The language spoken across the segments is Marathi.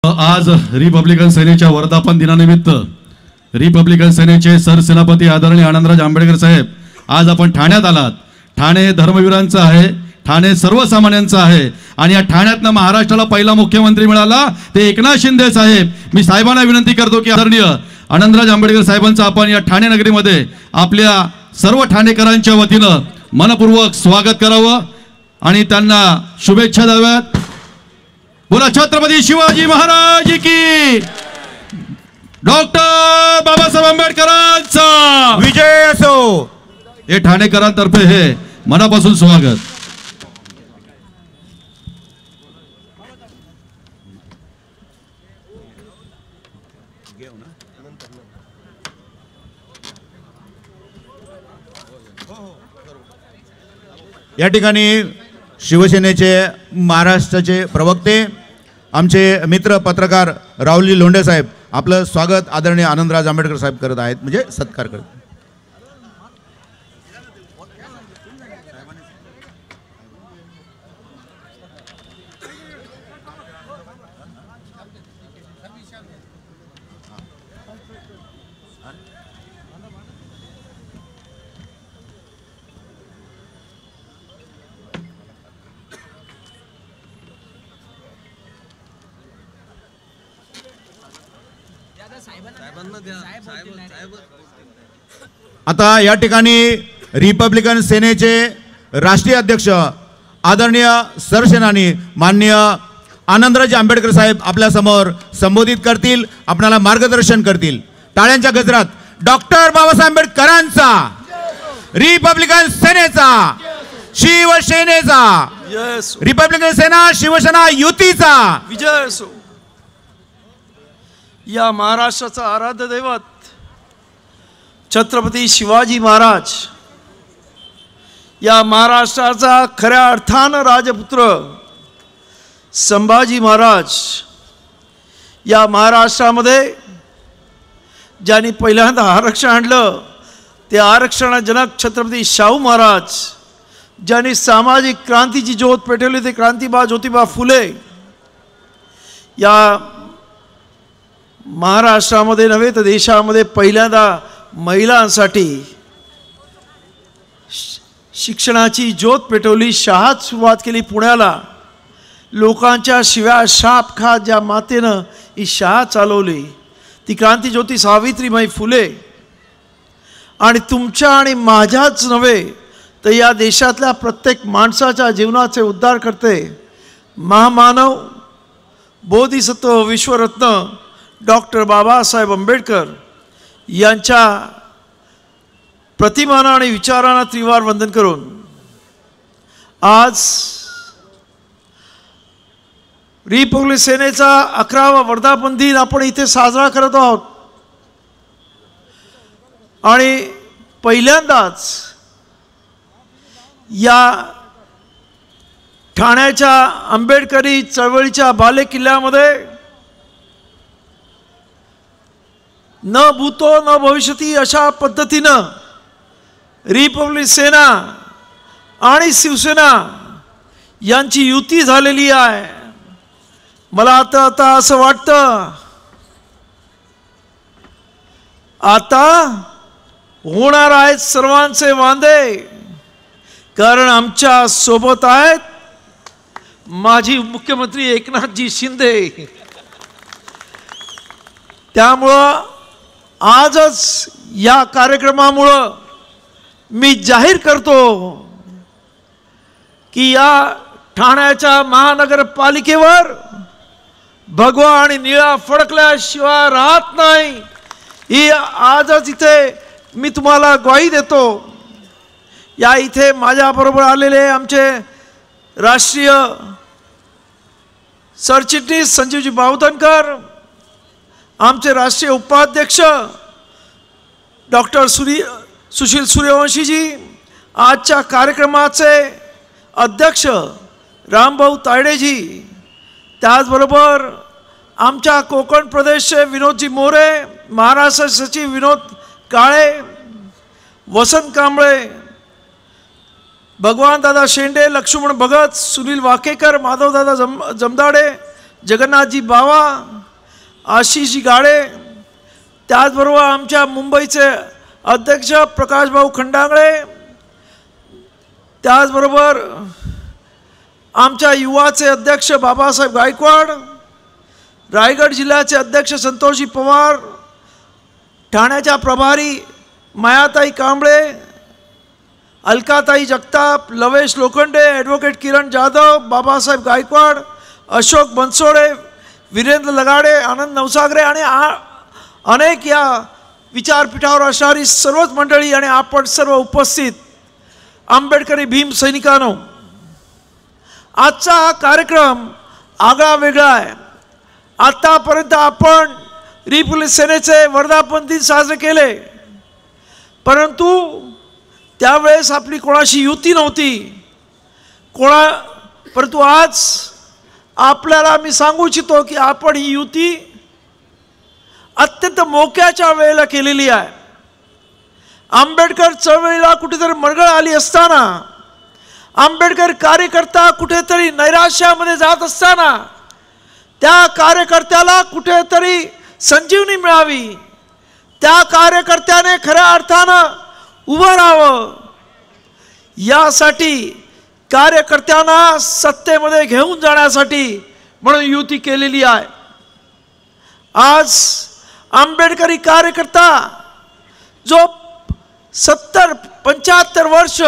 आज रिपब्लिकन सेनेच्या वर्धापन दिनानिमित्त रिपब्लिकन सेनेचे सरसेनापती आदरणीय आनंदराज आंबेडकर साहेब, आज आपण ठाण्यात आलात. ठाणे हे धर्मवीरांचं आहे, ठाणे सर्वसामान्यांचं आहे आणि या ठाण्यातनं महाराष्ट्राला पहिला मुख्यमंत्री मिळाला ते एकनाथ शिंदे साहेब. मी साहेबांना विनंती करतो की आदरणीय आनंदराज आंबेडकर साहेबांचं आपण या ठाणे नगरीमध्ये आपल्या सर्व ठाणेकरांच्या वतीनं मनपूर्वक स्वागत करावं आणि त्यांना शुभेच्छा द्याव्यात. बोला छत्रपती शिवाजी महाराज की, डॉक्टर बाबासाहेब आंबेडकरांचा विजय असो. हे ठाणेकरांतर्फे हे मनापासून स्वागत. या ठिकाणी शिवसेनेचे महाराष्ट्राचे प्रवक्ते आमचे मित्र पत्रकार राहुलजी लोंढे साहेब आपलं स्वागत आदरणीय आनंदराज आंबेडकर साहेब करत आहेत, म्हणजे सत्कार करत. आता या ठिकाणी रिपब्लिकन सेनेचे राष्ट्रीय अध्यक्ष आदरणीय सरसेनानी माननीय आनंदराज आंबेडकर साहेब आपल्या समोर संबोधित करतील, आपल्याला मार्गदर्शन करतील. टाळ्यांच्या गजरात डॉक्टर बाबासाहेब आंबेडकरांचा, रिपब्लिकन सेनेचा, शिवसेनेचा, रिपब्लिकन सेना शिवसेना युतीचा विजय असो. या महाराष्ट्राचा आराध्य दैवत छत्रपती शिवाजी महाराज, या महाराष्ट्राचा खऱ्या अर्थानं राजपुत्र संभाजी महाराज, या महाराष्ट्रामध्ये ज्यांनी पहिल्यांदा आरक्षण आणलं ते आरक्षणजनक छत्रपती शाहू महाराज, ज्यांनी सामाजिक क्रांतीची ज्योत पेटवली ते क्रांतीबा ज्योतिबा फुले. या महाराष्ट्रामध्ये नव्हे तर देशामध्ये पहिल्यांदा महिलांसाठी शिक्षणाची ज्योत पेटवली, शाळात सुरुवात केली पुण्याला. लोकांच्या शिव्या शाप खात ज्या मातेनं ही शाळा चालवली ती क्रांतीज्योती सावित्रीबाई फुले. आणि तुमच्या आणि माझ्याच नव्हे तर या देशातल्या प्रत्येक माणसाच्या जीवनाचे उद्धार करते महामानव बोधिसत्व विश्वरत्न डॉक्टर बाबासाहेब आंबेडकर यांच्या प्रतिमाना आणि विचारांना त्रिवार वंदन करून आज रिपब्लिकन सेनेचा 11वा वर्धापन दिन आपण इथे साजरा करत आहोत. आणि पहिल्यांदाच या ठाण्याच्या आंबेडकरी चळवळीच्या बालेकिल्ल्यामध्ये न भूतो न भविष्यती अशा पद्धतीनं रिपब्लिकन सेना आणि शिवसेना यांची युती झालेली आहे. मला आता असं वाटतं आता होणार आहेत सर्वांचे वांदे, कारण आमच्या सोबत आहेत माजी मुख्यमंत्री एकनाथजी शिंदे. त्यामुळं आजच या कार्यक्रमामुळं मी जाहीर करतो की या ठाण्याच्या महानगरपालिकेवर भगवा आणि निळा फडकल्याशिवाय राहत नाही, ही आजच इथे मी तुम्हाला ग्वाही देतो. या इथे माझ्याबरोबर आलेले आमचे राष्ट्रीय सरचिटणीस संजीवजी बावधनकर, आमचे राष्ट्रीय उपाध्यक्ष डॉक्टर सुशील सूर्यवंशीजी, आजच्या कार्यक्रमाचे अध्यक्ष रामभाऊ तायडेजी, त्याचबरोबर आमच्या कोकण प्रदेशचे विनोदजी मोरे, महाराष्ट्र सचिव विनोद काळे, वसंत कांबळे, भगवान दादा शेंडे, लक्ष्मण भगत, सुनील वाकेकर, माधवदादा जमदाडे, जगन्नाथजी बावा, आशिषजी गाडे, त्याचबरोबर आमच्या मुंबईचे अध्यक्ष प्रकाशभाऊ खंडागळे, त्याचबरोबर आमच्या युवाचे अध्यक्ष बाबासाहेब गायकवाड, रायगड जिल्ह्याचे अध्यक्ष संतोषजी पवार, ठाण्याच्या प्रभारी मायाताई कांबळे, अलकाताई जगताप, लवेश लोखंडे, ॲडव्होकेट किरण जाधव, बाबासाहेब गायकवाड, अशोक बनसोडे, वीरेंद्र लगाडे, आनंद नवसागरे आणि अनेक या विचारपीठावर असणारी सर्वच मंडळी आणि आपण सर्व उपस्थित आंबेडकरी भीम सैनिकांनो, आजचा हा कार्यक्रम आगळा वेगळा आहे. आतापर्यंत आपण रिपब्लिक सेनेचे वर्धापन दिन साजरे केले, परंतु त्यावेळेस आपली कोणाशी युती नव्हती. परंतु आज आपल्याला मी सांगू इच्छितो की आपण ही युती अत्यंत मोक्याच्या वेळेला केलेली आहे. आंबेडकर चळवळीला कुठेतरी मरगळ आली असताना, आंबेडकर कार्यकर्ता कुठेतरी नैराश्यामध्ये जात असताना, त्या कार्यकर्त्याला कुठेतरी संजीवनी मिळावी, त्या कार्यकर्त्याने खऱ्या अर्थानं उभं राहावं, यासाठी कार्यकर्त्यांना सत्तेमध्ये घेऊन जाण्यासाठी म्हणून युती केलेली आहे. आज आंबेडकरी कार्यकर्ता जो 70-75 वर्ष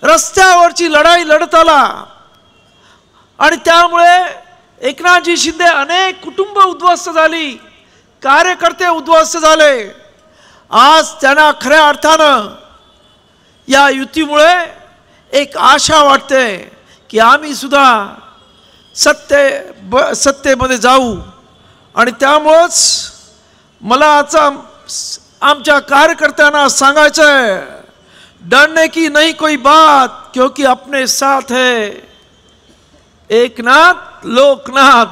रस्त्यावरची लढाई लढत आला आणि त्यामुळे एकनाथजी शिंदे अनेक कुटुंब उद्ध्वस्त झाली, कार्यकर्ते उद्ध्वस्त झाले. आज त्यांना खऱ्या अर्थानं या युतीमुळे एक आशा वाटते की आम्ही सुद्धा सत्तेमध्ये जाऊ. आणि त्यामुळंच मला आता आमच्या कार्यकर्त्यांना सांगायचं आहे, डरने की नहीं कोई बात, क्योंकि अपने साथ है एकनाथ लोकनाथ.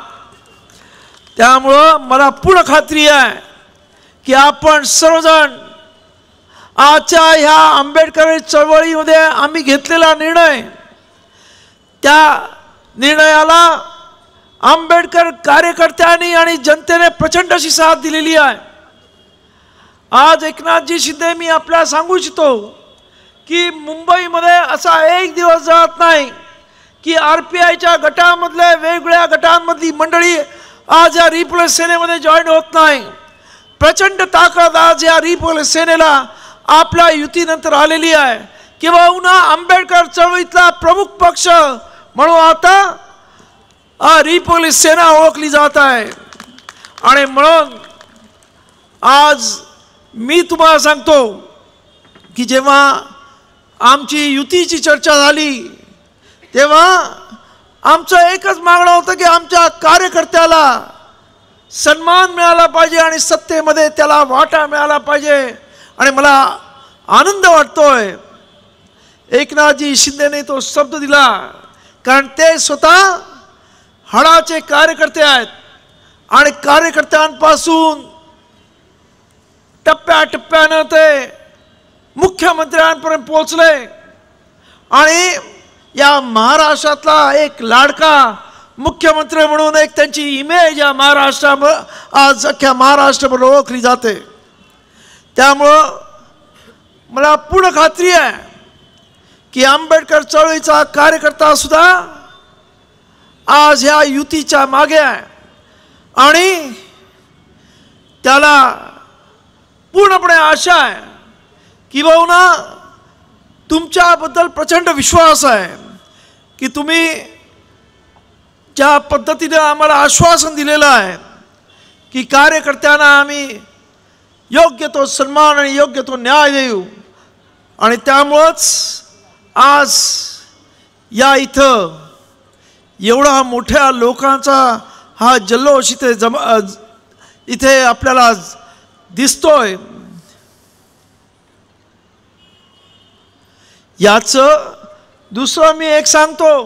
त्यामुळं मला पूर्ण खात्री आहे की आपण सर्वजण आजच्या ह्या आंबेडकरी चळवळीमध्ये आम्ही घेतलेला निर्णय, त्या निर्णयाला आंबेडकर कार्यकर्त्यांनी आणि जनतेने प्रचंड अशी साथ दिलेली आहे. आज एकनाथजी शिंदे, मी आपल्याला सांगू इच्छितो की मुंबईमध्ये असा एक दिवस जात नाही की RPIच्या गटामधले वेगवेगळ्या गटांमधली मंडळी आज या रिपब्लिक सेनेमध्ये जॉईन होत नाही. प्रचंड ताकद आज या रिपब्लिक सेनेला आपल्या युतीनंतर आलेली आहे. किंवा आंबेडकर चळवळीतला प्रमुख पक्ष म्हणून आता रिपब्लिक सेना ओळखली जात आहे. आणि म्हणून आज मी तुम्हाला सांगतो की जेव्हा आमची युतीची चर्चा झाली तेव्हा आमचं एकच मागणं होतं की आमच्या कार्यकर्त्याला सन्मान मिळाला पाहिजे आणि सत्तेमध्ये त्याला वाटा मिळाला पाहिजे. आणि मला आनंद वाटतोय एकनाथजी शिंदेने तो शब्द दिला, कारण ते स्वतः हाडाचे कार्यकर्ते आहेत आणि कार्यकर्त्यांपासून टप्प्याटप्प्यानं ते मुख्यमंत्र्यांपर्यंत पोहोचले आणि या महाराष्ट्रातला एक लाडका मुख्यमंत्री म्हणून एक त्यांची इमेज या आज अख्ख्या महाराष्ट्रभर ओळखली जाते. त्यामुळं मला पूर्ण खात्री आहे की आंबेडकर चळवळीचा कार्यकर्ता सुद्धा आज ह्या युतीच्या मागे आहे आणि त्याला पूर्णपणे आशा आहे की भाऊना तुमच्याबद्दल प्रचंड विश्वास आहे की तुम्ही ज्या पद्धतीने आम्हाला आश्वासन दिलेलं आहे की कार्यकर्त्यांना आम्ही योग्य तो सन्मान आणि योग्य तो न्याय देऊ. आणि त्यामुळंच आज या इथं एवढा मोठ्या लोकांचा हा जल्लोष इथे आपल्याला दिसतोय. याचं दुसरं मी एक सांगतो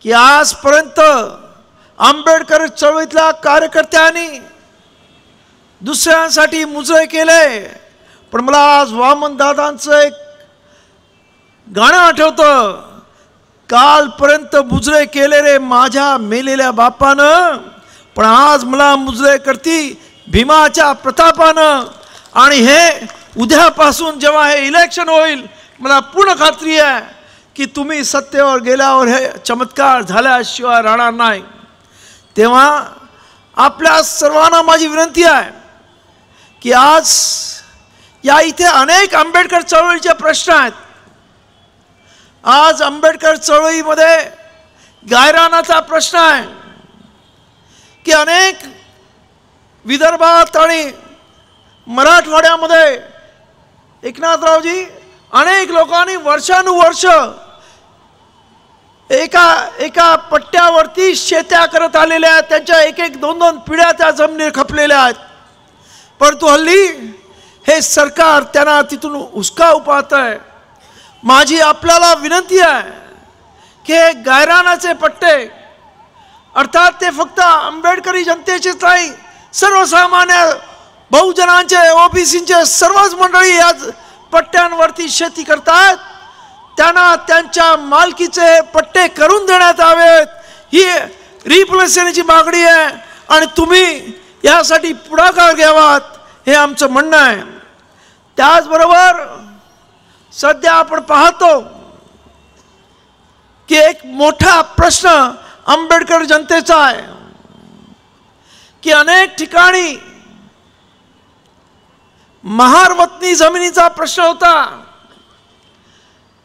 की आजपर्यंत आंबेडकर चळवळीतल्या कार्यकर्त्यांनी दुसऱ्यांसाठी मुजरे केले, पण मला आज वामन दादांचं एक गाणं आठवतं कालपर्यंत मुजरे केले रे माझ्या मेलेल्या बापानं, पण आज मला मुजरे करती भीमाच्या प्रतापानं. आणि हे उद्यापासून जेव्हा हे इलेक्शन होईल, मला पूर्ण खात्री आहे की तुम्ही सत्तेवर गेल्यावर हे चमत्कार झाल्याशिवाय राहणार नाही. तेव्हा आपल्या सर्वांना माझी विनंती आहे की आज या इथे अनेक आंबेडकर चळवळीचे प्रश्न आहेत. आज आंबेडकर चळवळीमध्ये गायरानाचा प्रश्न आहे की अनेक विदर्भात आणि मराठवाड्यामध्ये एकनाथरावजी अनेक लोकांनी वर्षानुवर्ष एका पट्ट्यावरती शेत्या करत आलेल्या आहेत. त्यांच्या एक एक दोन दोन पिढ्या त्या जमिनीवर खपलेल्या आहेत. परंतु हल्ली हे सरकार त्यांना तिथून हुसकावू पाहत आहे. माझी आपल्याला विनंती आहे की हे गायरानाचे पट्टे अर्थात ते फक्त आंबेडकरी जनतेचेच नाही, सर्वसामान्य बहुजनांचे ओबीसीचे सर्वच मंडळी या पट्ट्यांवरती शेती करतात. त्यांना त्यांच्या मालकीचे पट्टे करून देण्यात यावेत ही रिप्लेसमेंटची मागणी आहे आणि तुम्ही यासाठी पुढाकार घ्यावात हे आमचं म्हणणं आहे. त्याचबरोबर सध्या आपण पाहतो की एक मोठा प्रश्न आंबेडकर जनतेचा आहे की अनेक ठिकाणी महारवतनी जमिनीचा प्रश्न होता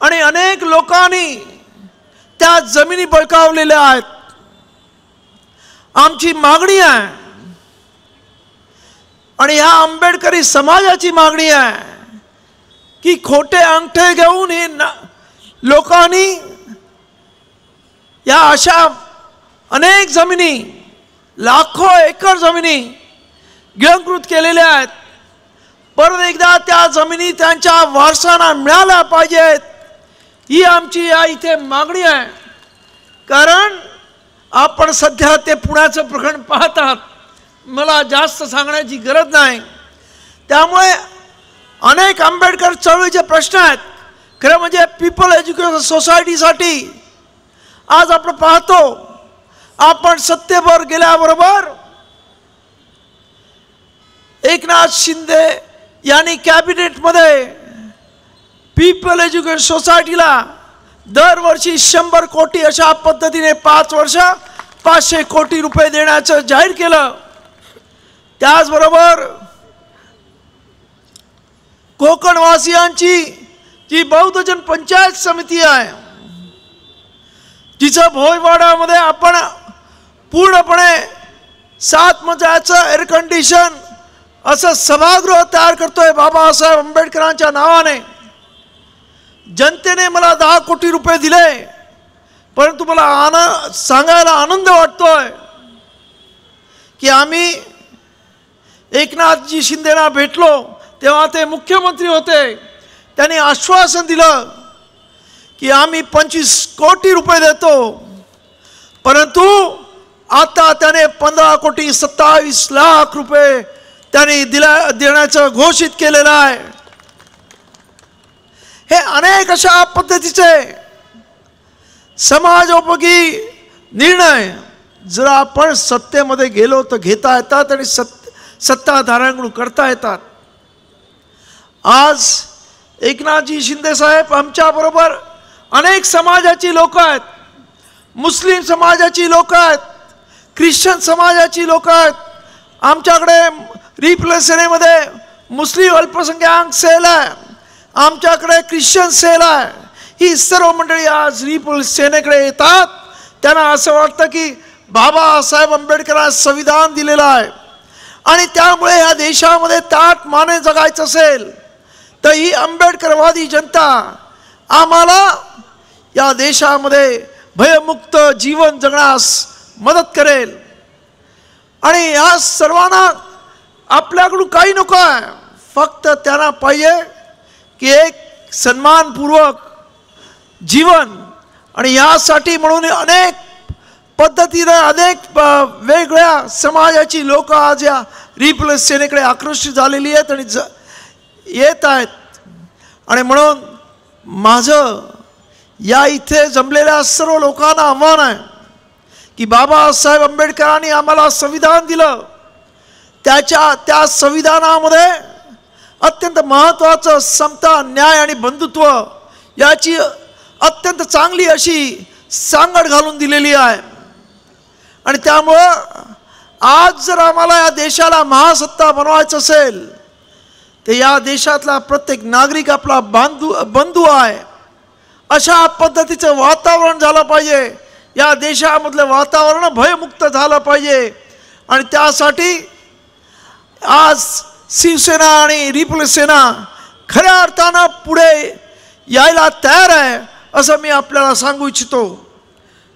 आणि अनेक लोकांनी त्या जमिनी बळकावलेल्या आहेत. आमची मागणी आहे आणि ह्या आंबेडकरी समाजाची मागणी आहे की खोटे अंगठे घेऊन हे लोकांनी या अशा अनेक जमिनी लाखो एकर जमिनी गिळंकृत केलेल्या आहेत. परत एकदा त्या जमिनी त्यांच्या वारसांना मिळाल्या पाहिजेत ही आमची या इथे मागणी आहे. कारण आपण सध्या ते पुण्याचं प्रकरण पाहतात, मला जास्त सांगण्याची गरज नाही. त्यामुळे अनेक आंबेडकर चळवळीचे प्रश्न आहेत. खरं म्हणजे पीपल एज्युकेशन सोसायटीसाठी आज आपण पाहतो, आपण सत्तेवर गेल्याबरोबर एकनाथ शिंदे यांनी कॅबिनेटमध्ये पीपल एज्युकेशन सोसायटीला दरवर्षी 100 कोटी अशा पद्धतीने 5 वर्ष 500 कोटी रुपये देण्याचं जाहीर केलं. त्याचबरोबर कोकणवासियांची जी बौद्धजन पंचायत समिती आहे, जिचं भोईवाड्यामध्ये आपण पूर्णपणे 7 मजल्याचं एअर कंडिशन असं सभागृह तयार करतोय बाबासाहेब आंबेडकरांच्या नावाने. जनतेने मला 10 कोटी रुपये दिले, परंतु मला सांगायला आनंद वाटतोय की आम्ही एकनाथजी शिंदेना भेटलो तेव्हा ते मुख्यमंत्री होते. त्यांनी आश्वासन दिलं की आम्ही 25 कोटी रुपये देतो, परंतु आता त्याने 15 कोटी 27 लाख रुपये त्यांनी देण्याचं घोषित केलेलं आहे. हे अनेक अशा पद्धतीचे समाजोपयोगी निर्णय जर आपण सत्तेमध्ये गेलो तर घेता येतात आणि सत्ताधाऱ्यांकडून करता येतात. आज एकनाथजी शिंदे साहेब आमच्याबरोबर अनेक समाजाची लोक आहेत, मुस्लिम समाजाची लोक आहेत, ख्रिश्चन समाजाची लोक आहेत. आमच्याकडे रिप्रेझेंटेटिव्हमध्ये मुस्लिम अल्पसंख्याक सेल आहे, आमच्याकडे ख्रिश्चन सेल आहे. ही सर्व मंडळी आज सेनेकडे येतात. त्यांना असं वाटतं की बाबासाहेब आंबेडकरांनी संविधान दिलेलं आहे आणि त्यामुळे या देशामध्ये ताठ माने जगायचं असेल तर ही आंबेडकरवादी जनता आम्हाला या देशामध्ये भयमुक्त जीवन जगण्यास मदत करेल. आणि या सर्वांना आपल्याकडून काही नको आहे, फक्त त्यांना पाहिजे की एक सन्मानपूर्वक जीवन. आणि यासाठी म्हणून अनेक पद्धतीने अनेक वेगळ्या समाजाची लोक आज या रिपब्लिक सेनेकडे आकर्षित झालेली आहेत आणि येत आहेत. आणि म्हणून माझं या इथे जमलेल्या सर्व लोकांना आव्हान आहे की बाबासाहेब आंबेडकरांनी आम्हाला संविधान दिलं, त्या संविधानामध्ये अत्यंत महत्त्वाचं समता, न्याय आणि बंधुत्व याची अत्यंत चांगली अशी सांगड घालून दिलेली आहे. आणि त्यामुळं आज जर आम्हाला या देशाला महासत्ता बनवायचं असेल तर या देशातला प्रत्येक नागरिक आपला बंधू आहे. अशा पद्धतीचं वातावरण झालं पाहिजे. या देशामधलं वातावरण भयमुक्त झालं पाहिजे. आणि त्यासाठी आज शिवसेना आणि रिपब्लिक सेना खऱ्या अर्थानं पुढे यायला तयार आहे असं मी आपल्याला सांगू इच्छितो.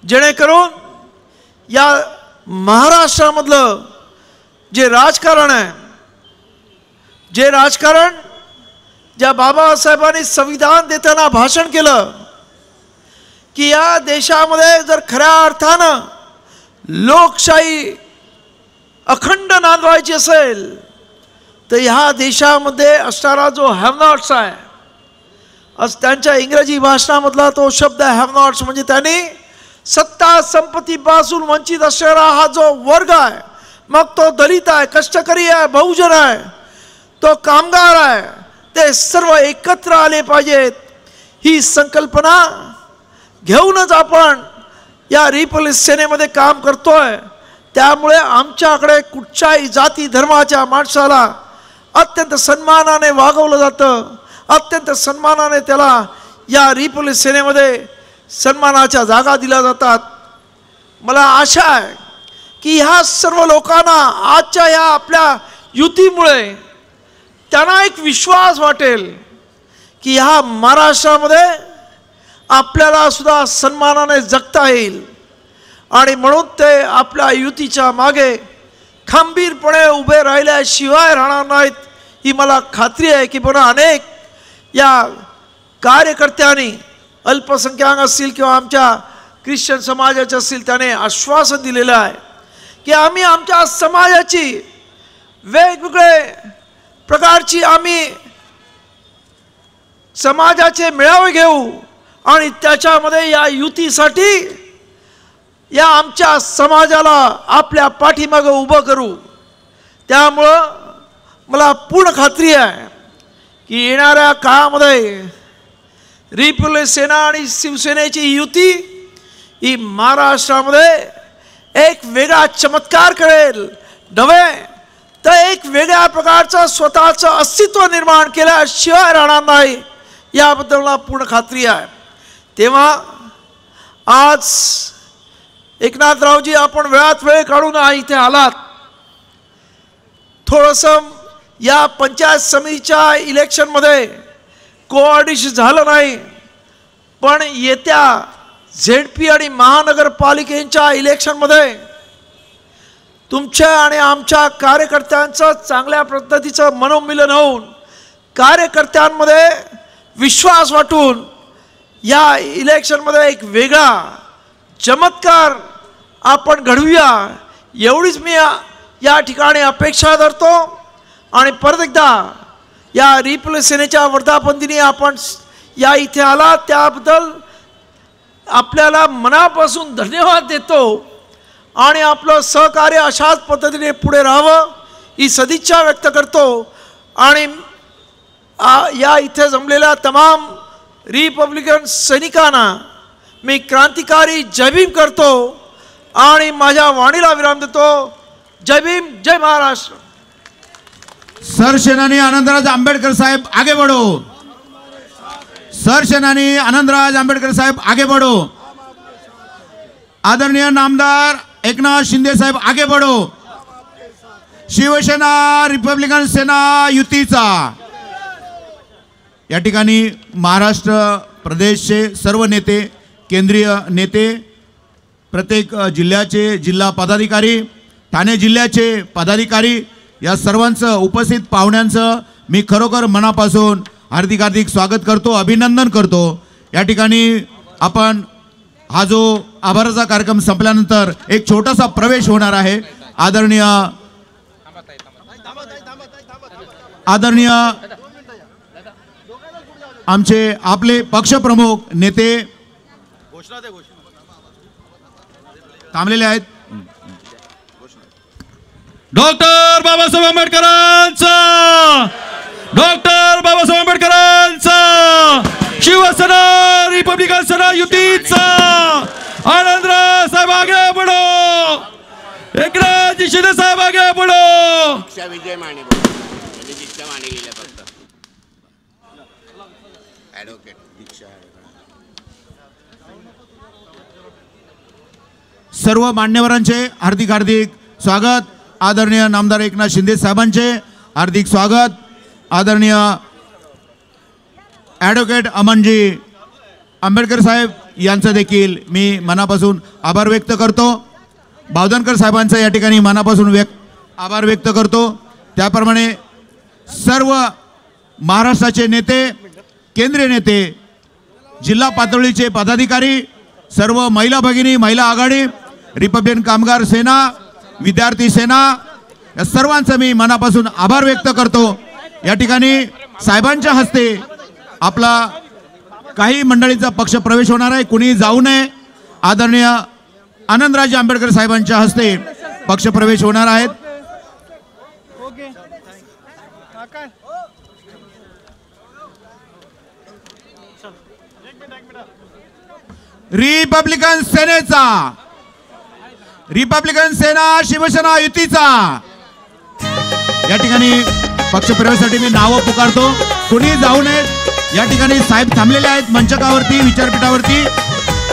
जेणेकरून या महाराष्ट्रामधलं जे राजकारण आहे, जे राजकारण ज्या बाबासाहेबांनी संविधान देताना भाषण केलं की या देशामध्ये जर खऱ्या अर्थानं लोकशाही अखंड नांदवायची असेल तर ह्या देशामध्ये असणारा जो हॅव नॉट्स आहे, आज त्यांच्या इंग्रजी भाषणामधला तो शब्द हॅव नॉट्स म्हणजे त्यांनी सत्ता संपत्तीपासून वंचित असणारा हा जो वर्ग आहे, मग तो दलित आहे, कष्टकरी आहे, बहुजन आहे, तो कामगार आहे, ते सर्व एकत्र आले पाहिजेत. ही संकल्पना घेऊनच आपण या रिपब्लिक सेनेमध्ये काम करतोय. त्यामुळे आमच्याकडे कुठच्याही जाती धर्माच्या माणसाला अत्यंत सन्मानाने वागवलं जातं, अत्यंत सन्मानाने त्याला या रिपब्लिक सेनेमध्ये सन्मानाच्या जागा दिल्या जातात. मला आशा आहे की ह्या सर्व लोकांना आजच्या या आपल्या युतीमुळे त्यांना एक विश्वास वाटेल की ह्या महाराष्ट्रामध्ये आपल्याला सुद्धा सन्मानाने जगता येईल. आणि म्हणून ते आपल्या युतीच्या मागे खंबीरपणे उभे राहिल्याशिवाय राहणार नाहीत ही मला खात्री आहे. की पुन्हा अनेक या कार्यकर्त्यांनी अल्पसंख्याक असतील किंवा आमच्या ख्रिश्चन समाजाचे असतील त्याने आश्वासन दिलेलं आहे की आम्ही आमच्या समाजाची वेगवेगळे प्रकारची आम्ही समाजाचे मेळावे घेऊ आणि त्याच्यामध्ये या युतीसाठी या आमच्या समाजाला आपल्या पाठीमागे उभं करू. त्यामुळं मला पूर्ण खात्री आहे की येणाऱ्या काळामध्ये रिपब्लिक सेना आणि शिवसेनेची युती ही महाराष्ट्रामध्ये एक वेगळा चमत्कार करेल, नव्हे तर एक वेगळ्या प्रकारचं स्वतःचं अस्तित्व निर्माण केल्याशिवाय राहणार नाही याबद्दल मला पूर्ण खात्री आहे. तेव्हा आज एकनाथरावजी आपण वेळात वेळ काढून इथे आलात. थोडंसं या पंचायत समितीच्या इलेक्शनमध्ये कोऑर्डिनेशन झालं नाही, पण येत्या झेडपी आणि महानगरपालिकेच्या इलेक्शनमध्ये तुमच्या आणि आमच्या कार्यकर्त्यांचं चांगल्या पद्धतीचं मनोमिलन होऊन कार्यकर्त्यांमध्ये विश्वास वाटून या इलेक्शनमध्ये एक वेगळा चमत्कार आपण घडवूया एवढीच मी या ठिकाणी अपेक्षा धरतो. आणि परत एकदा या रिपब्लिक सेनेच्या वर्धापन दिनी आपण या इथे आला त्याबद्दल आपल्याला मनापासून धन्यवाद देतो. आणि आपलं सहकार्य अशाच पद्धतीने पुढे राहावं ही सदिच्छा व्यक्त करतो. आणि या इथे जमलेल्या तमाम रिपब्लिकन सैनिकांना मी क्रांतिकारी जय भीम करतो आणि माझ्या वाणीला विराम देतो. जय भीम, जय महाराष्ट्र. सरसेनानी आनंदराज आंबेडकर साहेब आगे बढ़ो. सरसेनानी आनंदराज आंबेडकर साहेब आगे बढ़ो. आदरणीय नामदार एकनाथ शिंदे साहेब आगे बढ़ो. शिवसेना रिपब्लिकन सेना युतीचा या ठिकाणी महाराष्ट्र प्रदेशचे सर्व नेते, केंद्रीय नेते, प्रत्येक जिल्ह्याचे जिल्हा पदाधिकारी, ठाणे जिल्ह्याचे पदाधिकारी या सर्वांचं उपस्थित पाहुण्यांचं मी खरोखर मनापासून हार्दिक हार्दिक स्वागत करतो, अभिनंदन करतो. या ठिकाणी आपण हा जो आभाराचा कार्यक्रम संपल्यानंतर एक छोटासा प्रवेश होणार आहे. आदरणीय आमचे आपले पक्षप्रमुख नेते थांबलेले आहेत. डॉक्टर बाबासाहेब आंबेडकरांचा, डॉक्टर बाबासाहेब आंबेडकरांचा, शिवसेना रिपब्लिकन सेना युतीचा आनंदराव साहेब आगे बढ़ो, एकनाथ शिंदे साहेब आगे बढ़ो. विजय माने दीक्षा माने लिहिलं फक्त ॲडव्होकेट दीक्षा. सर्व मान्यवरांचे हार्दिक हार्दिक स्वागत. आदरणीय नामदार एकनाथ शिंदे साहेबांचे हार्दिक स्वागत. आदरणीय ॲडव्होकेट अमनजी आंबेडकर साहेब यांचं देखील मी मनापासून आभार व्यक्त करतो. बावधनकर साहेबांचं या ठिकाणी मनापासून आभार व्यक्त करतो. त्याप्रमाणे सर्व महाराष्ट्राचे नेते, केंद्रीय नेते, जिल्हा पातळीचे पदाधिकारी, सर्व महिला भगिनी, महिला आघाडी, रिपब्लिकन कामगार सेना, विद्यार्थी सेना, या सर्वांचा मी मनापासून आभार व्यक्त करतो. या ठिकाणी साहेबांच्या हस्ते आपला काही मंडळींचा पक्ष प्रवेश होणार आहे, कुणी जाऊ नये. आदरणीय आनंदराजे आंबेडकर साहेबांच्या हस्ते पक्ष प्रवेश होणार आहेत. रिपब्लिकन सेनेचा, रिपब्लिकन सेना शिवसेना युतीचा या ठिकाणी पक्ष प्रवेशासाठी मी नावं पुकारतो, कुणी जाऊ नयेत. या ठिकाणी साहेब थांबलेले आहेत मंचकावरती, विचारपीठावरती.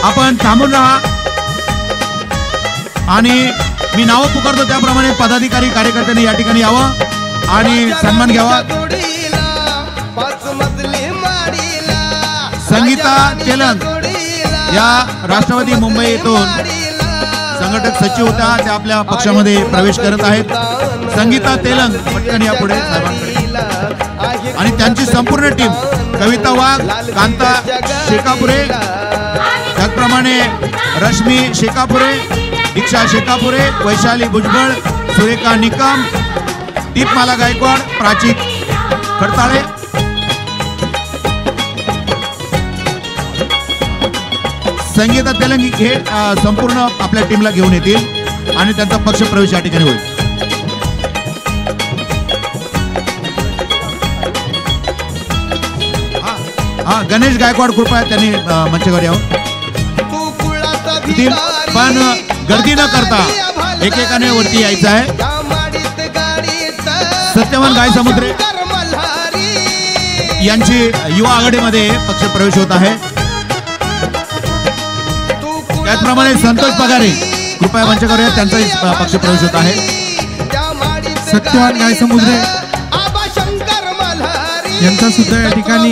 आपण थांबून राहा आणि मी नावं पुकारतो त्याप्रमाणे पदाधिकारी कार्यकर्त्यांनी या ठिकाणी यावं आणि सन्मान घ्यावा. संगीता तेलंग या राष्ट्रवादी मुंबई येथून संघटक सचिव होत्या, त्या आपल्या पक्षामध्ये प्रवेश करत आहेत. संगीता तेलंग पटकन या पुढे साहेबांकडे. आणि त्यांची संपूर्ण टीम, कविता वाघ, कांता शेकापुरे, त्याचप्रमाणे रश्मी शेकापुरे, दीक्षा शेकापुरे, वैशाली भुजबळ, सुरेखा निकम, दीपमाला गायकवाड, प्राची खडताळे, संगीता तेलंग हे संपूर्ण आपल्या टीमला घेऊन येतील आणि त्यांचा पक्ष प्रवेश या ठिकाणी होईल. हा गणेश गायकवाड कृपया त्यांनी मंचावर यावं. पण गर्दी न करता एकेकाने वरती यायचं आहे. सत्यवान गायसमुद्रे यांची युवा आघाडीमध्ये पक्ष प्रवेश होत आहे. त्याचप्रमाणे संतोष पगारे कृपया मंचावर या, त्यांचा पक्ष प्रवेश होत आहे. सत्यवान गायसमुद्रे यांचा सुद्धा या ठिकाणी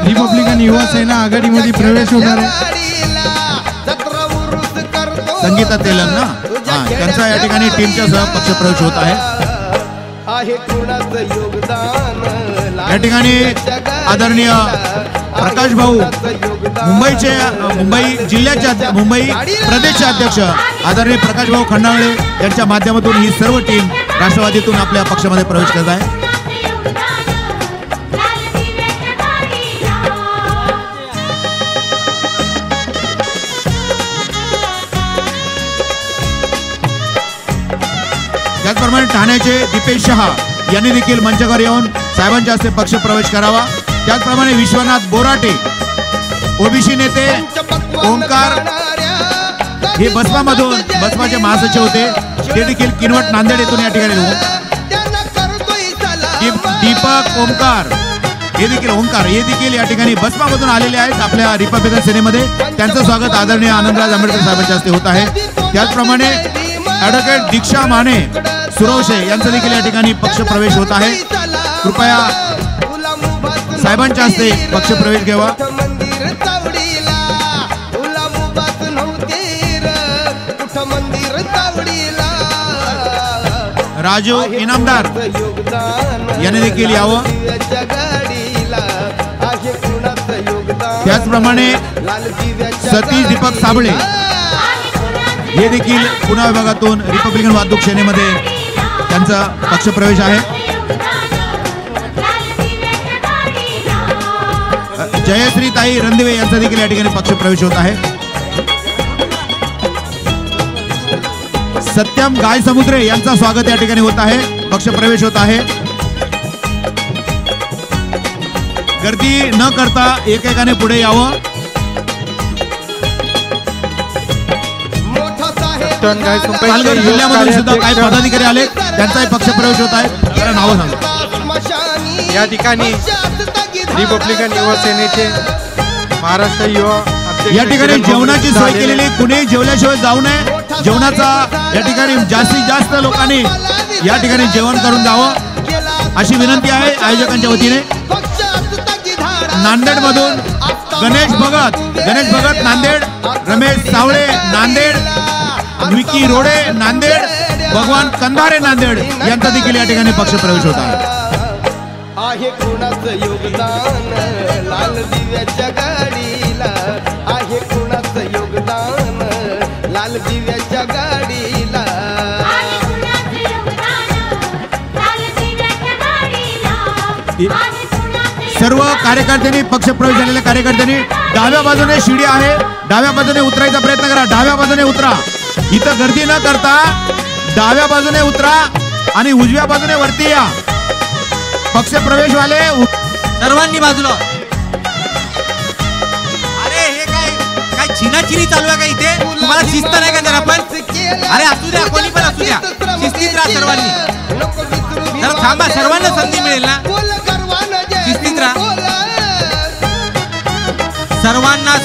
रिपब्लिकन युवा सेना आघाडीमध्ये प्रवेश होणार आहे. संगीता तेलंग ना, त्यांचा या ठिकाणी टीमच्या सह पक्ष प्रवेश होत आहे. या ठिकाणी आदरणीय प्रकाश भाऊ मुंबई जिल्ह्याचे, मुंबई प्रदेशचे अध्यक्ष आदरणीय प्रकाश भाऊ खंडागळे यांच्या माध्यमातून ही सर्व टीम राष्ट्रवादीतून आपल्या पक्षामध्ये प्रवेश करत आहे. त्याचप्रमाणे ठाण्याचे दीपेश शहा यांनी देखील मंचावर येऊन साहेबांच्या हस्ते पक्ष प्रवेश करावा. त्याचप्रमाणे विश्वनाथ बोराटे ओबीसी नेते, ओंकार हे बसपामधून बसपाचे महासचिव होते, ते देखील किनवट नांदेड येथून या ठिकाणी. दीपक ओंकार हे देखील या ठिकाणी बसपामधून आलेले आहेत आपल्या रिपब्लिकन सेनेमध्ये. त्यांचं स्वागत आदरणीय आनंदराज आंबेडकर साहेबांच्या हस्ते होत आहे. त्याचप्रमाणे ॲडव्होकेट दीक्षा माने सुरवशे यांचा देखील या ठिकाणी पक्ष प्रवेश होत आहे. कृपया साहेबांच्या हस्ते पक्ष प्रवेश घ्यावा. राजू इनामदार यांनी देखील यावं. त्याचप्रमाणे सतीश दीपक साबळे हे देखील पुणे विभागातून रिपब्लिकन वाहतूक सेनेमध्ये त्यांचा पक्ष प्रवेश आहे. जयश्री ताई रणदिवे यांचा देखील या ठिकाणी पक्ष प्रवेश होत आहे. सत्यम गायसमुद्रे यांचा स्वागत या ठिकाणी होत आहे, पक्षप्रवेश होत आहे। गर्दी न करता एकेकाने पुढे यावं। पालघर जिल्ह्यामधून सुद्धा काही पदाधिकारी आले, त्यांचाही पक्षप्रवेश होत आहे, जरा नावं सांगा। या ठिकाणी रिपब्लिकन युवा सेनेचे महाराष्ट्र युवा या ठिकाणी जेवणाची सोय केलेली, कुणी जेवल्याशिवाय जाऊ नये। जेवणाचा या ठिकाणी जास्तीत जास्त लोकांनी या ठिकाणी जेवण करून जावं अशी विनंती आहे आयोजकांच्या वतीने। नांदेड मधून गणेश भगत नांदेड, रमेश सावळे नांदेड, विकी रोडे नांदेड, भगवान कंधारे नांदेड यांचा देखील या ठिकाणी पक्षप्रवेश होता आहे। कोणाचं योगदान लाल दिव्याच्या गाडीला, आहे कोणाचं योगदान लाल दिव्याच्या गाडीला। सर्व कार्यकर्त्यांनी पक्षप्रवेश झालेल्या कार्यकर्त्यांनी डाव्या बाजूने शिडी आहे, डाव्या बाजूने उतरायचा प्रयत्न करा, डाव्या बाजूने उतरा। इथं गर्दी न करता डाव्या बाजूने उतरा आणि उजव्या बाजूने वरती या। पक्षप्रवेशवाले सर्वांनी बाजूला। अरे हे काय चिनाचिनी चालू आहे का इथे? तुम्हाला शिस्त नाही का जरा पण? अरे असू द्या, कोणी पण असू द्या, शिस्तीत राहा सर्वांनी। जरा थांबा, सर्वांना संधी मिळेल ना, शिस्तीत राहा।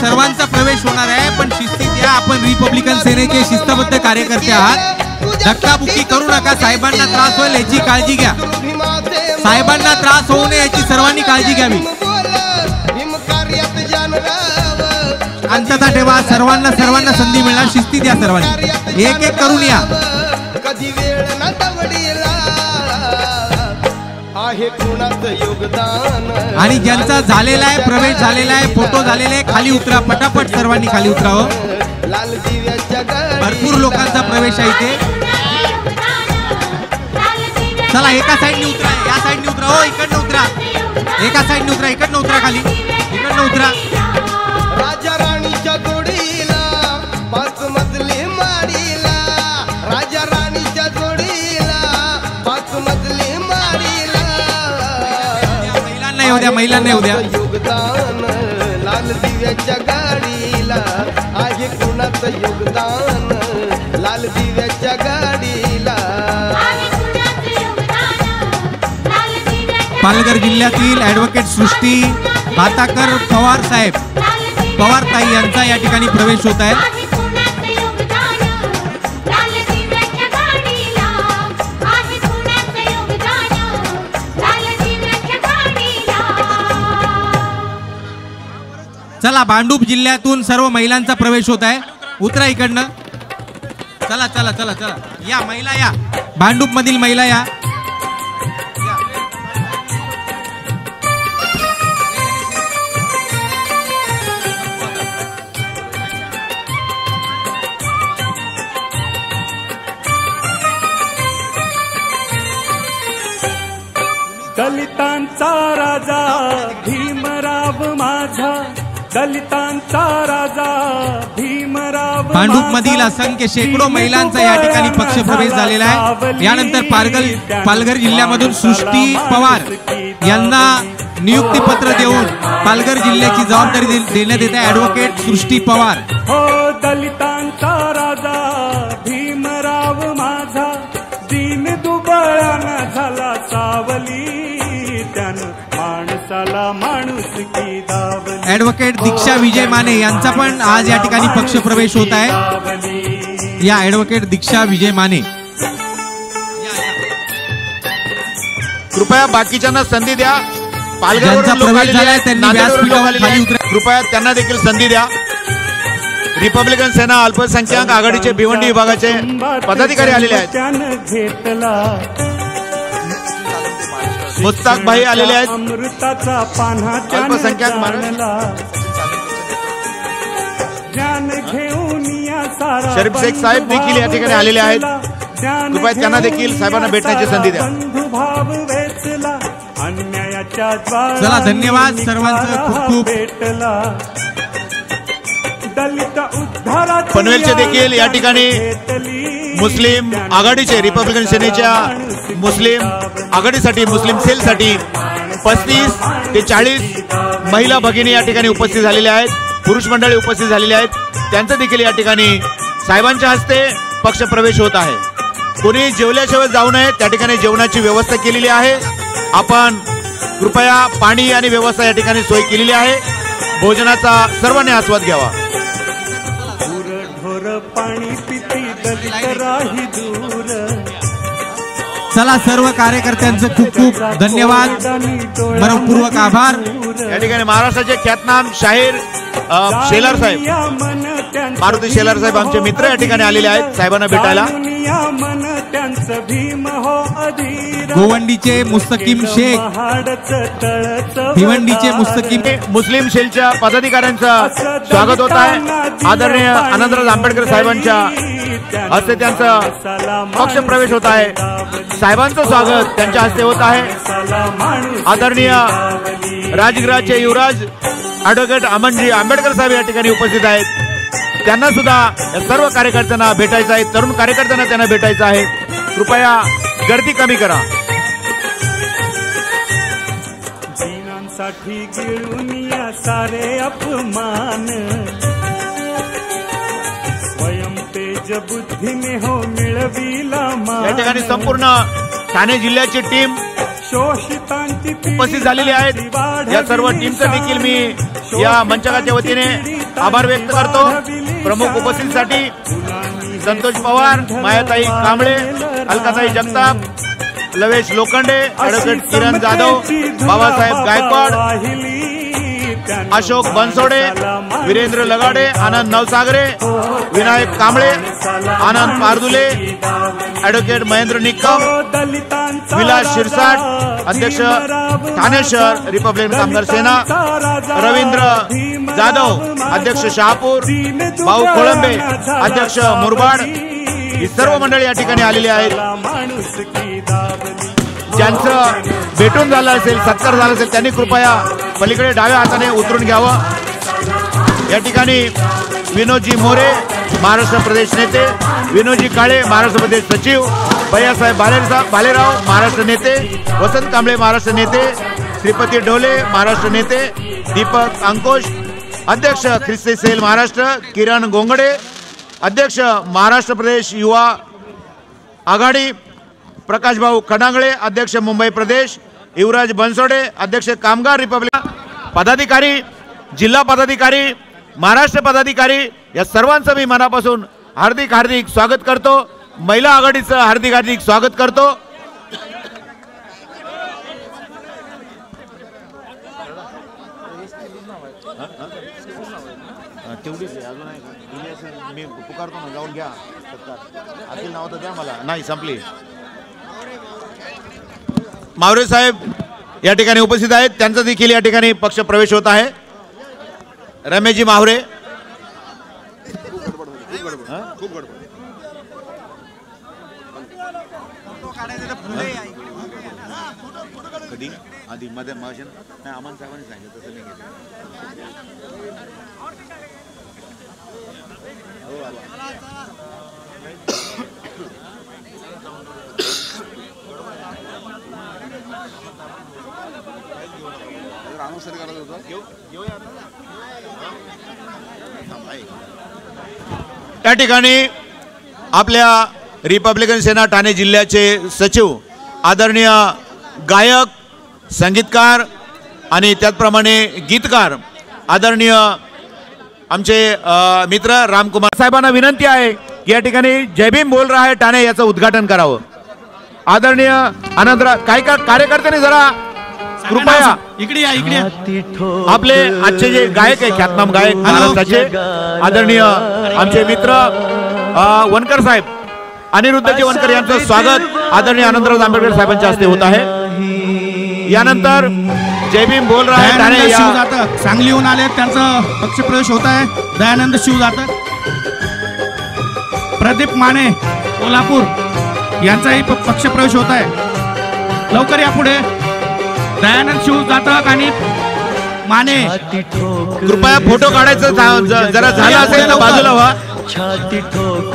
सर्वांचा प्रवेश होणार आहे, पण शिस्तीत या। आपण रिपब्लिकन सेनेचे शिस्तबद्ध कार्यकर्ते आहात, धक्काबुक्की करू नका। साहेबांना त्रास होईल याची काळजी घ्या, साहेबांना त्रास होऊ नये याची सर्वांनी काळजी घ्यावी। शांतता ठेवा, सर्वांना संधी मिळणार, शिस्तीत या सर्वांनी, एक एक करून या। कधी वेळ न दवडीला आहे कोणाचं योगदान। आणि ज्यांचा झालेला आहे, प्रवेश झालेला आहे, फोटो झालेले आहे, खाली उतरा पटापट, सर्वांनी खाली उतरावं। लाल दिव्याच्या गाडीला भरपूर लोकांचा प्रवेश आहे इथे। चला एका साईडने उतरा, या साईडने उतरा, हो इकडनं उतरा, एका साईडने उतरा, इकडनं उतरा, खाली इकडनं उतरा। राजा राणीच्या जोडीला 5 मजली माडीला, राजा राणीच्या जोडीला 5 मजली माडीला। महिलांना येऊ द्या, महिलांना येऊ द्या। योगदान लाल दिव्याच्या गाडीला, आहे कुणाचं योगदान लाल दिव्याच्या गाडीला। पालघर जिल्ह्यातील ॲडव्होकेट सृष्टी भाताकर पवार साहेब, पवार ताई यांचा या ठिकाणी प्रवेश होत आहे। चला भांडूप जिल्ह्यातून सर्व महिलांचा प्रवेश होत आहे, उतरा इकडनं। चला चला चला चला, या महिला या, भांडूप मधील महिला या। दलितांचा राजा भीमराव माझा, दलितांचा राजा भीमराव। भांडूप मधील असंख्य शेकडो महिलांचा या ठिकाणी पक्षप्रवेश झालेला आहे। यानंतर पालघर जिल्ह्यामधून सृष्टी पवार यांना नियुक्तीपत्र देऊन पालघर जिल्ह्याची जबाबदारी देण्यात येते, ॲडव्होकेट सृष्टी पवार। हो दलितांचा राजा भीमराव माझा, दीन दुबळाना झाला सावली, त्यानं माणसाला माणुसकी दावली। ॲडव्होकेट दीक्षा विजय माने यांचा पण आज या ठिकाणी पक्षप्रवेश होत आहे। या ॲडव्होकेट दीक्षा विजय माने, कृपया बाकीच्यांना संधी द्या। ज्यांचा प्रवेश झालाय त्यांनी व्यासपीठावर खाली उतरा, कृपया त्यांना देखील संधी द्या। रिपब्लिकन सेना अल्पसंख्याक आघाडीचे भिवंडी विभागाचे पदाधिकारी आलेले आहेत। मुस्ताक भाई आलेले आहेत, अमृताचा पान्हा अल्पसंख्याक शरीफ शेख साहेब देखील या ठिकाणी आलेले आहेत, कृपया त्यांना देखील साहेबांना भेटण्याची संधी द्या। चला धन्यवाद सर्वांचं खूप खूप। दलित उद्धाराची पनवेलचे देखील या ठिकाणी मुस्लिम आघाडीचे रिपब्लिकन सेनेच्या मुस्लिम आघाडीसाठी मुस्लिम सेलसाठी 35 ते 40 महिला भगिनी या ठिकाणी उपस्थित झालेल्या आहेत, पुरुष मंडळी उपस्थित झालेले आहेत. त्यांचं देखील या ठिकाणी साहेबांच्या हस्ते पक्षप्रवेश होत आहे. कोणी जेवल्याशिवाय जाऊ नये, त्या ठिकाणी जेवणाची व्यवस्था केलेली आहे. आपण कृपया पाणी आणि व्यवस्था या ठिकाणी सोय केलेली आहे. भोजनाचा सर्वांनी आस्वाद घ्यावा. पाणी पिती दलित राही दूर. चला, सर्व कार्यकर्त्यांचे खूप खूप धन्यवाद, मनपूर्वक आभार. या ठिकाणी महाराष्ट्राचे ख्यातनाम शाहीर शेलार साहेब, मारुती शेलार साहेब आमचे मित्र या ठिकाणी आलेले आहेत साहेबांना भेटायला. गोवंडीचे मुस्तकीम शेख, भिवंडीचे मुस्तकीम. मुस्लिम सेलच्या पदाधिकाऱ्यांचं स्वागत होत आहे. आदरणीय आनंदराज आंबेडकर साहेबांच्या हस्ते त्यांचा पक्ष प्रवेश होत आहे. साहेबांचं स्वागत त्यांच्या हस्ते होत आहे. आदरणीय राजगृहाचे युवराज ॲडव्होकेट अमनजी आंबेडकर साहेब या ठिकाणी उपस्थित आहेत. त्यांना सुद्धा या सर्व कार्यकर्त्यांना भेटायचं आहे, तरुण कार्यकर्त्यांना त्यांना भेटायचं आहे. कृपया गर्दी कमी करा. जीवनासाठी गिळून या सारे अपमान, स्वयं तेज बुद्धीने हो मिळविला मान. या ठिकाणी संपूर्ण ठाणे जिल्ह्याची टीम शोषितांची उपस्थित झालेली आहेत. या सर्व टीमचं देखील मी या मंचकाच्या वतीने आभार व्यक्त करतो. प्रमुख उपस्थितीसाठी संतोष पवार, मायाताई कांबळे, अलकाताई जगताप, लवेश लोखंडे, ॲडव्होकेट किरण जाधव, बाबासाहेब गायकवाड, अशोक बनसोडे, वीरेंद्र लगाडे, आनंद नवसागरे, विनायक कांबळे, आनंद पारदुले, ॲडव्होकेट महेंद्र निकम, विलास शिरसाट, अध्यक्ष ठाणे शहर रिपब्लिकन कामगार सेना, रवींद्र जाधव, अध्यक्ष शहापूर, भाऊ कोळंबे, अध्यक्ष मुरबाड, ही सर्व मंडळी या ठिकाणी आलेली आहेत. ज्यांचं भेटून झालं असेल, सत्कार झाला असेल, त्यांनी कृपया पलीकडे डाव्या हाताने उतरून घ्यावं. या ठिकाणी विनोदजी मोरे महाराष्ट्र प्रदेश नेते, विनोदजी काळे महाराष्ट्र प्रदेश सचिव, भैयासाहेब भालेराव महाराष्ट्र नेते, वसंत कांबळे महाराष्ट्र नेते, श्रीपती ढोले महाराष्ट्र नेते, दीपक अंकुश अध्यक्ष ख्रिस्ती सेल महाराष्ट्र, किरण गोंगडे अध्यक्ष महाराष्ट्र प्रदेश युवा आघाडी, प्रकाश भाऊ खडांगळे अध्यक्ष मुंबई प्रदेश, युवराज बनसोडे अध्यक्ष कामगार रिपब्लिक, पदाधिकारी, जिल्हा पदाधिकारी, महाराष्ट्र पदाधिकारी, या सर्वांचं मी मनापासून हार्दिक हार्दिक स्वागत करतो. महिला आघाडीचं हार्दिक हार्दिक स्वागत करतो. मी पुकारतो ना, जाऊन घ्या. अखिल नाव तर द्या मला. नाही, संपली. मावरे साहेब या ठिकाणी उपस्थित आहेत, त्यांचा देखील या ठिकाणी पक्ष प्रवेश होत आहे. रमेशजी मावरे. कधी आधी मध्ये भाषण नाही, अमन साहेबांनी सांगितलं तसं नाही केलं. त्या ठिकाणी आपल्या रिपब्लिकन सेना ठाणे जिल्ह्याचे सचिव, आदरणीय गायक, संगीतकार आणि त्याचप्रमाणे गीतकार आदरणीय आमचे मित्र रामकुमार साहेबांना विनंती आहे की या ठिकाणी जय भीम बोल रहा है ठाणे याचं उद्घाटन करावं. आदरणीय आनंदराज काय कार्यकर्त्यांनी जरा कृपया इकडे या, इकडे या. आपले आजचे जे गायक आहे, ख्यातनाम गायक महाराष्ट्राचे आदरणीय आमचे मित्र वनकर साहेब, अनिरुद्धजी वनकर यांचं स्वागत आदरणीय आनंदराज आंबेडकर साहेबांच्या हस्ते होत आहे. यानंतर जय भीम बोल रहा है ठाणे शिवजातक सांगलीहून आले, त्यांचा पक्षप्रवेश होत आहे. दयानंद शिवजातक, प्रदीप माने कोल्हापूर यांचाही पक्षप्रवेश होत आहे. लवकर या पुढे. दयानंद शिवजातक आणि माने कृपया फोटो काढायचं जरा झालं असेल तर बाजूला व्हा. छाती ठोक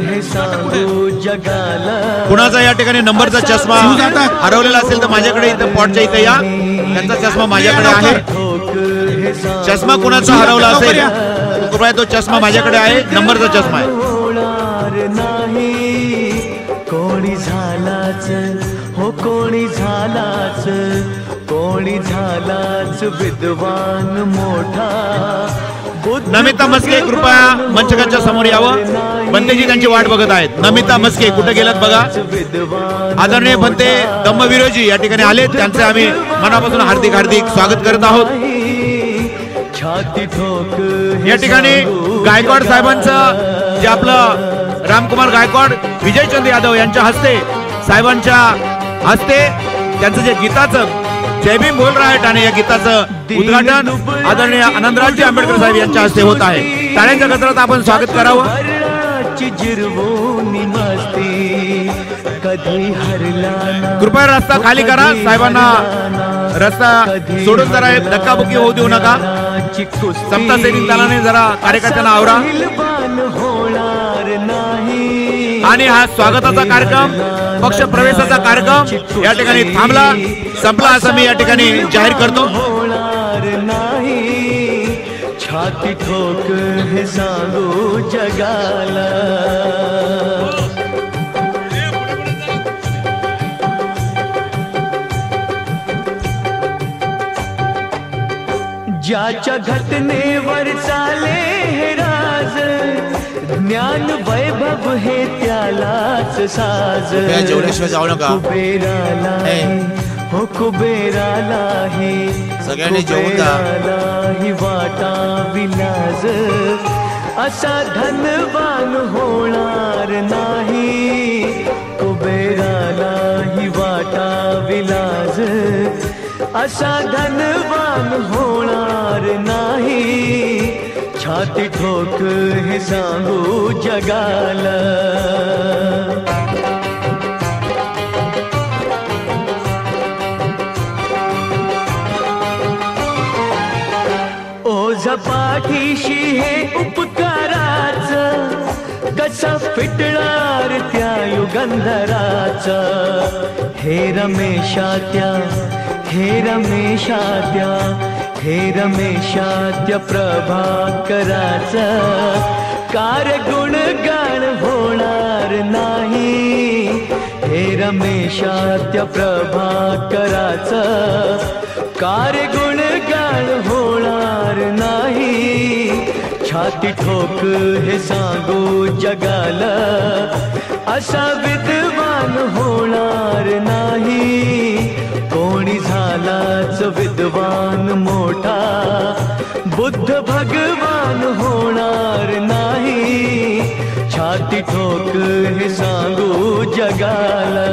हे सांगू जगाला. कुणाचा या ठिकाणी नंबरचा चष्मा हरवलेला असेल तर माझ्याकडे इथं पॉटच्या इथे या. त्यांचा चष्मा माझ्याकडे आहे. चष्मा कुणाचा हरवला असेल कृपया तो चष्मा माझ्याकडे आहे. नंबरचा चष्मा आहे. होणार नाही कोणी झालाच हो कोणी झालाच कोणी झालाच विद्वान मोठा. नमिता मस्के कृपया मंचकाच्या समोर यावं. बनतेजी त्यांची वाट बघत आहेत. नमिता मस्के कुठे गेलात बघा. आदरणीय बनते धम्मवीरजी या ठिकाणी आले. त्यांचे आम्ही मनापासून हार्दिक हार्दिक स्वागत करत आहोत. या ठिकाणी गायकवाड साहेबांचं जे आपलं रामकुमार गायकवाड विजयचंद यादव यांच्या हस्ते साहेबांच्या हस्ते त्यांचं जे गीताचं जय भीम बोल रहा है ठाणे या गीताचं उद्घाटन आदरणीय आनंदरावजी आंबेडकर साहेब यांच्या हस्ते होत आहे. टाळ्यांच्या गजरात आपण स्वागत करावं. कृपया रस्ता खाली करा. साहेबांना रस्ता सोडून जरा धक्काबुक्की होऊ देऊ नका. समता सैनिक दलाने जरा कार्यकर्त्यांना आवरा. आणि हा स्वागताचा कार्यक्रम पक्ष प्रवेशाचा कार्यक्रम या ठिकाणी थांबला संपला असं मी या ठिकाणी जाहीर करतो. छाती ठोक हे सांगू जगाला. ज्याच्या घटनेवर चाले हे राज ज्ञान वैभव हे त्यालाच साज. जाऊ नका. कुबेराला हो कुबेराला हे सगळ्यांनी जेवून जा. ही वाटा विलाज असा धनवान होणार नाही. कुबेराला ही वाटा विलाज असा धनवान होणार नाही. छाती ठोक हे सांगू जगाला. ओझा पाठीशी हे उपकाराच कसा फिटणार त्या युगंधराचा. हे रमेशात्या हे रमेशात्या हे रमेशात्या प्रभाकराचा कार्य गुणगान होणार नाही. हे रमेशात्या प्रभाकराचा कार्य गुणगान होणार नाही. छाती ठोक हे सांगू जगाला असा विद्वान होणार नाही. कोणी झालाच विद्वान मोठा बुद्ध भगवान होणार नाही. छाती ठोक हे सांगू जगाला.